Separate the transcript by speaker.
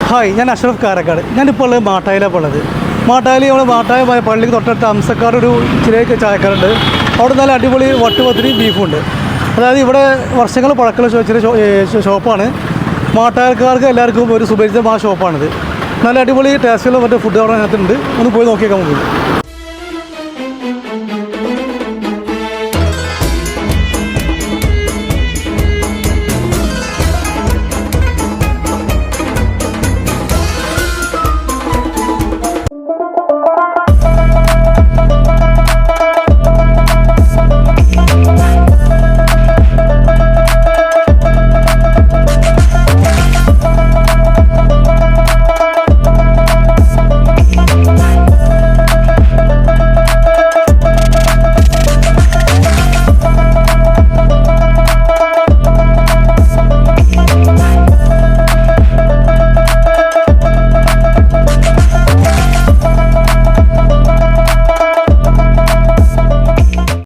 Speaker 1: Hi, ഞാൻ അഷ്റഫ് കാരക്കാട്. ഞാനിപ്പോൾ ഉള്ളത് മാട്ടായിലാണ് ഉള്ളത്. മാട്ടായിൽ നമ്മൾ മാട്ടായ പള്ളിക്ക് തൊട്ടടുത്ത് അംസക്കാട് ഒരു ചെറിയ ചായക്കാരുണ്ട്. അവിടെ നല്ല അടിപൊളി വട്ടുപത്തിരി ബീഫുണ്ട്. അതായത് ഇവിടെ വർഷങ്ങൾ പഴക്കമുള്ള ചെറിയ ഷോപ്പാണ്. മാട്ടായക്കാർക്ക് എല്ലാവർക്കും ഒരു സുപരിചിതമായ ഷോപ്പാണിത്. നല്ല അടിപൊളി ടേസ്റ്റുള്ള മറ്റേ ഫുഡ് അവിടെ അതിനകത്തുണ്ട്. ഒന്ന് പോയി നോക്കിയേക്കാൻ നമുക്ക്.